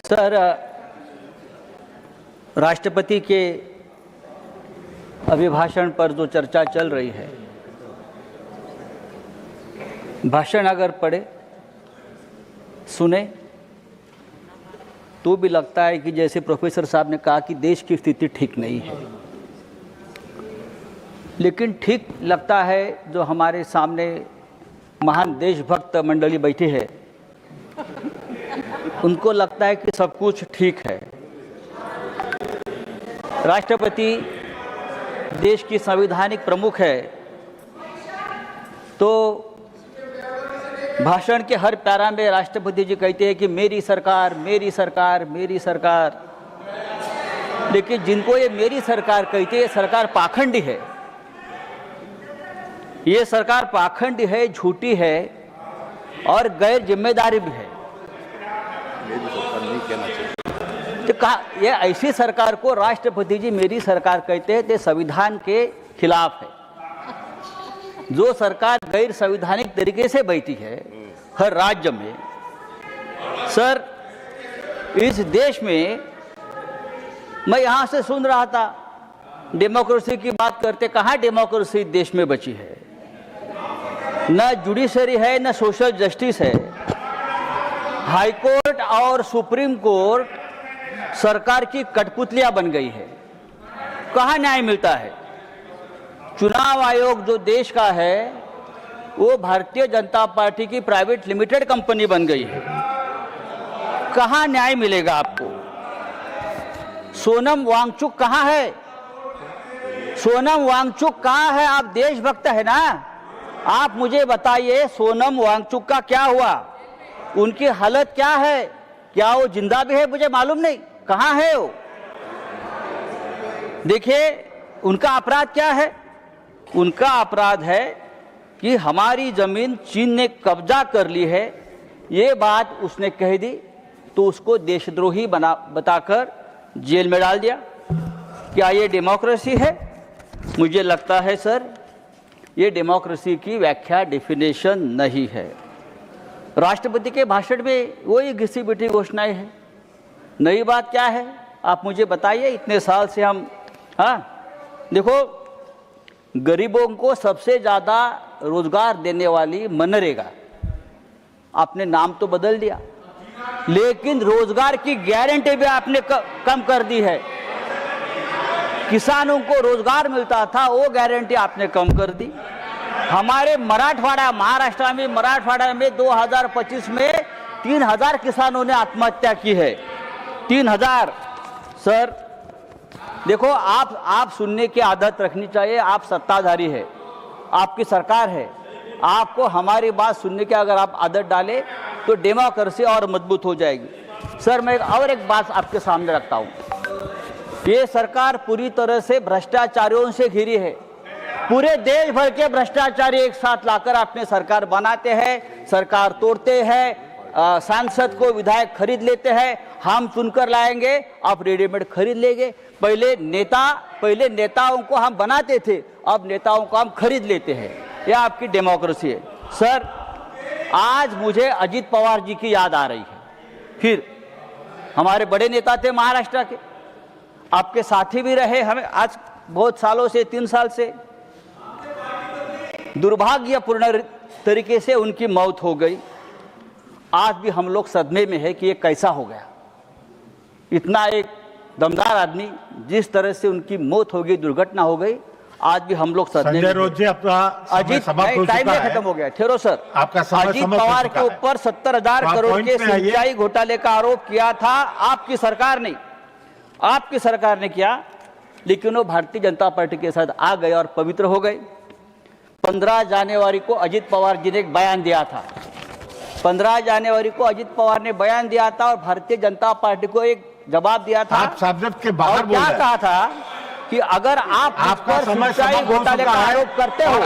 Sir, राष्ट्रपति के अभिभाषण पर जो चर्चा चल रही है, भाषण अगर पढ़े सुने तो भी लगता है कि जैसे प्रोफेसर साहब ने कहा कि देश की स्थिति ठीक नहीं है। लेकिन ठीक लगता है जो हमारे सामने महान देशभक्त मंडली बैठी है, उनको लगता है कि सब कुछ ठीक है। राष्ट्रपति देश की संवैधानिक प्रमुख है, तो भाषण के हर पैरा में राष्ट्रपति जी कहते हैं कि मेरी सरकार, मेरी सरकार, मेरी सरकार। लेकिन जिनको ये मेरी सरकार कहते हैं, सरकार पाखंडी है। ये सरकार पाखंडी है, झूठी है और गैर जिम्मेदारी भी है। तो कहा ये ऐसी सरकार को राष्ट्रपति जी मेरी सरकार कहते हैं, तो संविधान के खिलाफ है। जो सरकार गैर संवैधानिक तरीके से बैठी है हर राज्य में, सर इस देश में मैं यहाँ से सुन रहा था डेमोक्रेसी की बात करते, कहाँ डेमोक्रेसी देश में बची है? न जुडिशरी है, न सोशल जस्टिस है। हाई कोर्ट और सुप्रीम कोर्ट सरकार की कठपुतलियां बन गई है। कहाँ न्याय मिलता है? चुनाव आयोग जो देश का है वो भारतीय जनता पार्टी की प्राइवेट लिमिटेड कंपनी बन गई है। कहाँ न्याय मिलेगा आपको? सोनम वांगचुक कहाँ है? सोनम वांगचुक कहाँ है? आप देशभक्त है ना, आप मुझे बताइए सोनम वांगचुक का क्या हुआ? उनकी हालत क्या है? क्या वो जिंदा भी है? मुझे मालूम नहीं, कहाँ है वो? देखिए उनका अपराध क्या है? उनका अपराध है कि हमारी जमीन चीन ने कब्जा कर ली है। ये बात उसने कह दी तो उसको देशद्रोही बताकर जेल में डाल दिया। क्या ये डेमोक्रेसी है? मुझे लगता है सर ये डेमोक्रेसी की व्याख्या, डेफिनेशन नहीं है। राष्ट्रपति के भाषण में वही घिसी पिटी घोषणाएं हैं। नई बात क्या है आप मुझे बताइए। इतने साल से हम देखो गरीबों को सबसे ज़्यादा रोजगार देने वाली मनरेगा, आपने नाम तो बदल दिया, लेकिन रोजगार की गारंटी भी आपने कम कर दी है। किसानों को रोजगार मिलता था वो गारंटी आपने कम कर दी। हमारे मराठवाड़ा, महाराष्ट्र में मराठवाड़ा में 2025 में 3000 किसानों ने आत्महत्या की है। 3000। सर देखो आप सुनने की आदत रखनी चाहिए। आप सत्ताधारी है, आपकी सरकार है, आपको हमारी बात सुनने की अगर आप आदत डाले तो डेमोक्रेसी और मजबूत हो जाएगी। सर मैं और एक बात आपके सामने रखता हूँ। ये सरकार पूरी तरह से भ्रष्टाचारियों से घिरी है। पूरे देश भर के भ्रष्टाचारी एक साथ लाकर अपने सरकार बनाते हैं, सरकार तोड़ते हैं, सांसद को विधायक खरीद लेते हैं। हम चुनकर लाएंगे, आप रेडीमेड खरीद लेंगे। पहले नेताओं को हम बनाते थे, अब नेताओं को हम खरीद लेते हैं। यह आपकी डेमोक्रेसी है। सर आज मुझे अजीत पवार जी की याद आ रही है। फिर हमारे बड़े नेता थे महाराष्ट्र के, आपके साथी भी रहे हमें आज बहुत सालों से, 3 साल से। दुर्भाग्यपूर्ण तरीके से उनकी मौत हो गई। आज भी हम लोग सदमे में है कि ये कैसा हो गया। इतना एक दमदार आदमी, जिस तरह से उनकी मौत हो गई, दुर्घटना हो गई, आज भी हम लोग सदमे में। अजीत टाइम खत्म हो गया, ठहरो सर। अजीत पवार के ऊपर 70,000 करोड़ के सिंचाई घोटाले का आरोप किया था आपकी सरकार ने, आपकी सरकार ने किया, लेकिन वो भारतीय जनता पार्टी के साथ आ गए और पवित्र हो गए। 15 जनवरी को अजीत पवार जी ने एक बयान दिया था। 15 जनवरी को अजीत पवार ने बयान दिया था और भारतीय जनता पार्टी को एक जवाब दिया था। आप सब्जेक्ट के बाहर क्या कहा था कि अगर आप सिंचाई घोटाले का आरोप करते हो,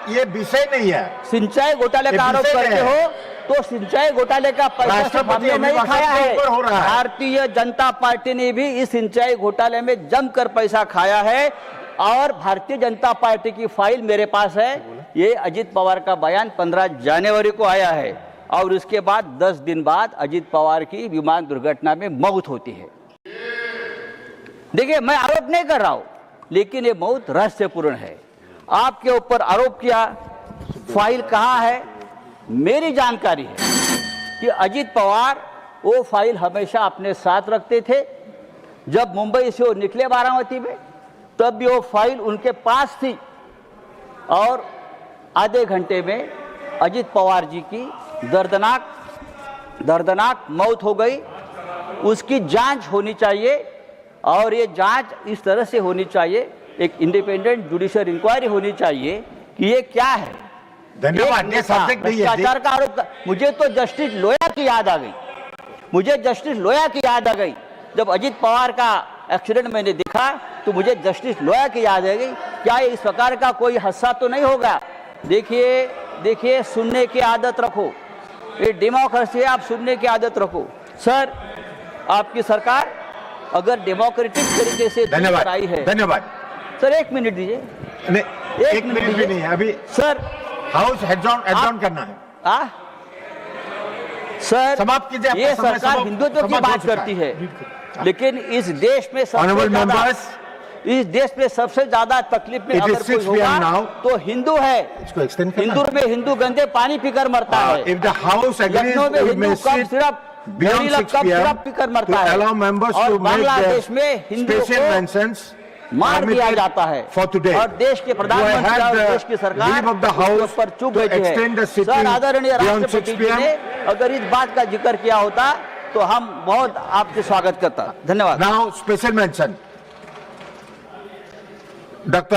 ये विषय नहीं है, सिंचाई घोटाले का आरोप करते हो तो सिंचाई घोटाले का पैसा हमने नहीं खाया है। भारतीय जनता पार्टी ने भी इस सिंचाई घोटाले में जमकर पैसा खाया है और भारतीय जनता पार्टी की फाइल मेरे पास है। ये अजीत पवार का बयान 15 जनवरी को आया है और उसके बाद 10 दिन बाद अजित पवार की विमान दुर्घटना में मौत होती है। देखिए, मैं आरोप नहीं कर रहा हूं, लेकिन ये मौत रहस्यपूर्ण है। आपके ऊपर आरोप किया, फाइल कहां है? मेरी जानकारी है कि अजित पवार वो फाइल हमेशा अपने साथ रखते थे। जब मुंबई से वो निकले बारामती में, तब भी वो फाइल उनके पास थी और आधे घंटे में अजित पवार जी की दर्दनाक मौत हो गई। उसकी जांच होनी चाहिए और ये जांच इस तरह से होनी चाहिए, एक इंडिपेंडेंट जुडिशियल इंक्वायरी होनी चाहिए कि ये क्या है। धन्यवाद। ये सब्जेक्ट नहीं है। भ्रष्टाचार का आरोप मुझे तो जस्टिस लोया की याद आ गई। मुझे जस्टिस लोया की याद आ गई। जब अजित पवार का एक्सीडेंट मैंने देखा तो मुझे जस्टिस लोया की याद आ गई। क्या इस प्रकार का कोई हादसा तो नहीं होगा? देखिए, सुनने की आदत रखो। ये डेमोक्रेसी है, आप सुनने की आदत रखो। सर, आपकी सरकार अगर डेमोक्रेटिक तरीके से धन्यवाद आई है। धन्यवाद सर, 1 मिनट दीजिए। नहीं, एक मिनट भी नहीं है अभी। सर, हाउस एडजॉर्न करना है। सर, समाप्त कीजिए। ये सरकार हिंदुत्व की बात करती है, लेकिन इस देश में सबसे ज्यादा तकलीफ में अगर कोई होगा तो हिंदू है। हिंदू में हिंदू गंदे पानी पीकर मरता है। लखनऊ में हिंदू कब सिर्फ पीकर मरता है और बांग्लादेश में हिंदू को मार दिया जाता है। और देश के प्रधानमंत्री और देश की सरकार उसके ऊपर चुप बैठी है। सर, आदरणीय राष्ट्रपति जी ने अगर इस बात का जिक्र किया होता तो हम बहुत आपके स्वागत करता। धन्यवाद। Now special mention doctor